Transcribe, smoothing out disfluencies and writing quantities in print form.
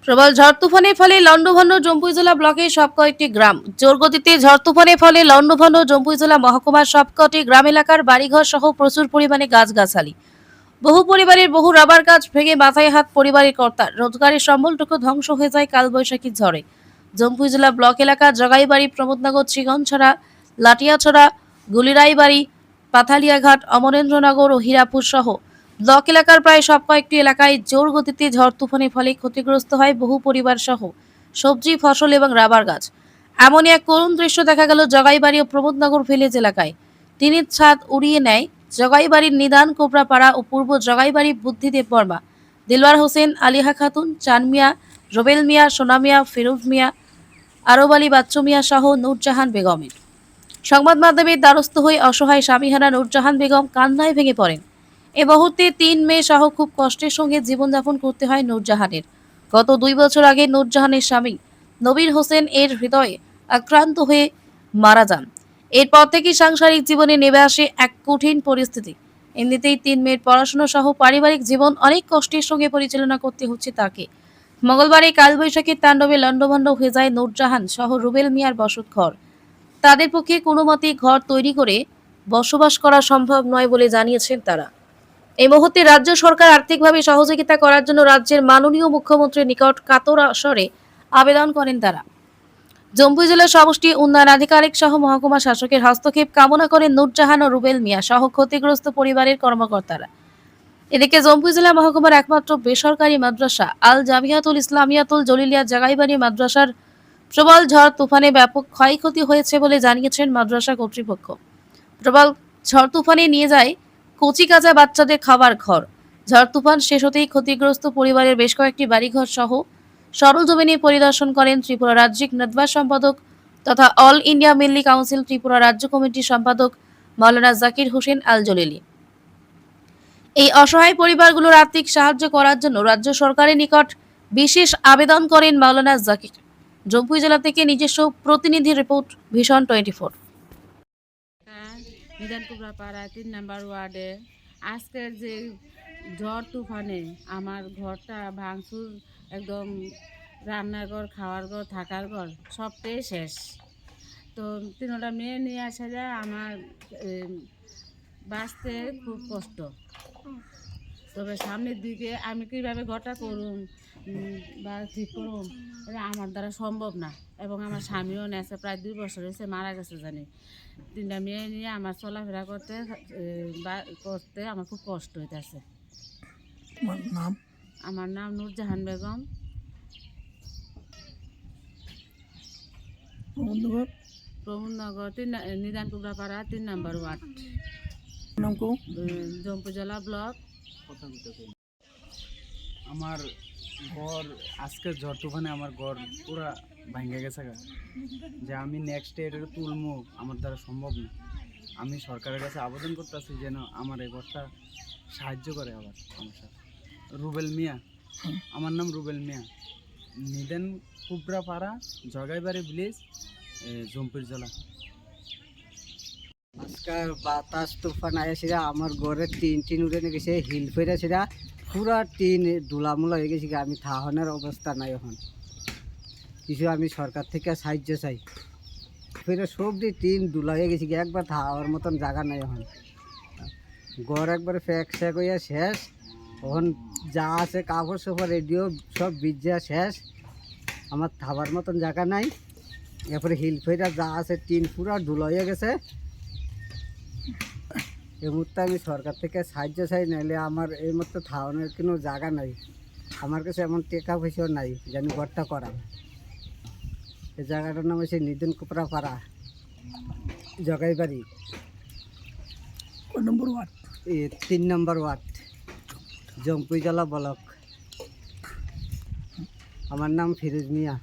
প্রবল ঝড় তুফানের ফলে লন্ডভন্ড জম্পুই জেলা ব্লকের সব কয়েকটি গ্রাম। জোর গতিতে ঝড় তুফানের ফলে লন্ডভন্ড জম্পুই জেলা মহকুমার সবকটি গ্রাম এলাকার বাড়িঘর সহ প্রচুর পরিমাণে গাছগাছালি, বহু পরিবারের বহু রাবার গাছ ভেঙে মাথায় হাত পরিবারের কর্তার। রোজগারের সম্বলটুকু ধ্বংস হয়ে যায় কালবৈশাখীর ঝড়ে। জম্পুই জেলা ব্লক এলাকা জগাইবাড়ি, প্রমোদনগর, চিগনছড়া, লাটিয়াছড়া, গুলিরাইবাড়ি, পাথালিয়াঘাট, অমরেন্দ্রনগর ও হীরাপুর সহ ব্লক এলাকার প্রায় সব কয়েকটি এলাকায় জোর গতিতে ঝড় তুফানের ফলে ক্ষতিগ্রস্ত হয় বহু পরিবার সহ সবজি, ফসল এবং রাবার গাছ। এমনই এক করুণ দৃশ্য দেখা গেল জগাইবাড়ি ও প্রমোদনগর ভিলেজ এলাকায়। টিনের ছাদ উড়িয়ে নেয় জগাইবাড়ির নিদান কোবরাপাড়া ও পূর্ব জগাইবাড়ি বুদ্ধিদেব বর্মা, দিলওয়ার হোসেন, আলিহা খাতুন, চান মিয়া, রোবেল মিয়া, সোনা মিয়া, ফিরোজ মিয়া, আরব আলী, বাচ্চু মিয়া সহ নূরজাহান বেগমের। সংবাদ মাধ্যমের দ্বারস্থ হয়ে অসহায় স্বামীহারা নূরজাহান বেগম কান্নায় ভেঙে পড়েন। এ মুহূর্তে ৩ মেয়ে সহ খুব কষ্টের সঙ্গে জীবনযাপন করতে হয় নূরজাহানের। গত ২ বছর আগে নূরজাহানের স্বামী নবীর হোসেন এর হৃদয়ে আক্রান্ত হয়ে মারা যান। এরপর থেকে সাংসারিক জীবনে নেমে আসে এক কঠিন পরিস্থিতি। এমনিতেই ৩ মেয়ের পড়াশোনা সহ পারিবারিক জীবন অনেক কষ্টের সঙ্গে পরিচালনা করতে হচ্ছে তাকে। মঙ্গলবার এই কালবৈশাখীর তাণ্ডবে লণ্ডভণ্ড হয়ে যায় নূরজাহান সহ রুবেল মিয়ার বসতঘর। তাদের পক্ষে কোনো মতেই ঘর তৈরি করে বসবাস করা সম্ভব নয় বলে জানিয়েছেন তারা। এই মুহূর্তে রাজ্য সরকার আর্থিকভাবে সহযোগিতা করার জন্য রাজ্যের মাননীয় মুখ্যমন্ত্রীর নিকট কাতর স্বরে আবেদন করেন তারা। জম্পুই জেলা সমষ্টি উন্নয়ন আধিকারিক সহ মহকুমা শাসকের হস্তক্ষেপ কামনা করেন নূরজাহান ও রুবেল মিয়া সহ ক্ষতিগ্রস্ত পরিবারের কর্মকর্তারা। এদিকে জম্পুই জেলা মহকুমার একমাত্র বেসরকারি মাদ্রাসা আল জামিয়াতুল ইসলামিয়াতুল জলিলিয়া জাগাইবাড়ি মাদ্রাসার প্রবল ঝড় তুফানে ব্যাপক ক্ষয়ক্ষতি হয়েছে বলে জানিয়েছেন মাদ্রাসা কর্তৃপক্ষ। প্রবল ঝড় তুফানে নিয়ে যায় কচি কাঁচা বাচ্চাদের খাবার ঘর। ঝড় তুফান শেষ হতেই ক্ষতিগ্রস্ত পরিবারের বেশ কয়েকটি বাড়িঘর সহ সরজমিনে পরিদর্শন করেন ত্রিপুরা রাজ্যিক নেতবার সম্পাদক তথা all India Milli council Tripura রাজ্য কমিটির সম্পাদক মাওলানা জাকির হোসেন আল জলিলি। এই অসহায় পরিবারগুলোর আর্থিক সাহায্য করার জন্য রাজ্য সরকারের নিকট বিশেষ আবেদন করেন মাওলানা জাকির। জম্পুই জেলা থেকে নিজস্ব প্রতিনিধি রিপোর্ট, ভিশন 24। নিদান কোবরাপাড়া ৩ নম্বর ওয়ার্ডে আজকের যে ঝড় তুফানে আমার ঘরটা ভাঙচুর, একদম রান্নাঘর, খাওয়ার ঘর, থাকার ঘর সবটাই শেষ। তো ৩টা মেয়ে নিয়ে আসা যায়, আমার বাঁচতে খুব কষ্ট। তবে সামনের দিকে আমি কীভাবে ঘরটা করুম বা ঠিক করুম, এটা আমার দ্বারা সম্ভব না। এবং আমার স্বামীও নেছে, প্রায় 2 বছর হয়েছে মারা গেছে জানি। 3টা মেয়ে নিয়ে আমার চলাফেরা করতে আমার খুব কষ্ট হইতেছে। আমার নাম নূরজাহান বেগম। প্রমোদনগর নিদান কোবরাপাড়া ৩ নম্বর ওয়ার্ড, জম্পুই জেলা ব্লক। আমার ঘর আজকের ঝড় তুফানে আমার ঘর পুরা ভাঙে গেছে, যে আমি নেক্সট এটা তুলবো আমার দ্বারা সম্ভব না। আমি সরকারের কাছে আবেদন করতেছি যেন আমার এই ঘরটা সাহায্য করে। আবার আমার সাথে রুবেল মিয়া, আমার নাম রুবেল মিয়া, নিদেন কোবরাপাড়া, জগাইবাড়ি ভিলেজ, জম্পুই জেলা। আজকাল বাতাস তুফান আইসিরা আমার ঘরে টিন উড়ে নিয়ে গেছে, হিল ফেরেছিরা পুরা টিন দুলামুলা হয়ে গেছে। আমি থাহনের অবস্থা নাই এখন। কিছু আমি সরকার থেকে সাহায্য চাই। ফেরে সবজি টিন দুলা হয়ে গেছে, একবার থাওয়ার মতন জায়গা নাই এখন। ঘর একবারে ফ্যাক শ্যাক হইয়া শেষ। এখন যা আছে কাপড় সোফা রেডিও সব ভিজা শেষ। আমার থাবার মতন জায়গা নাই। এরপরে হিল ফেরা যা আছে টিন পুরা দুলা হয়ে গেছে। এই মুহূর্তে আমি সরকার থেকে সাহায্য চাই, নাহলে আমার এই মুহূর্তে থাওয়ানোর কোনো জায়গা নাই। আমার কাছে এমন টাকা পয়সাও নাই যেন ঘরটা করা। এই জায়গাটার নাম হচ্ছে নিদান কোবরাপাড়া, জগাইবাড়ি, 3 নম্বর ওয়ার্ড, জম্পুই জেলা ব্লক। আমার নাম ফিরোজ মিয়া।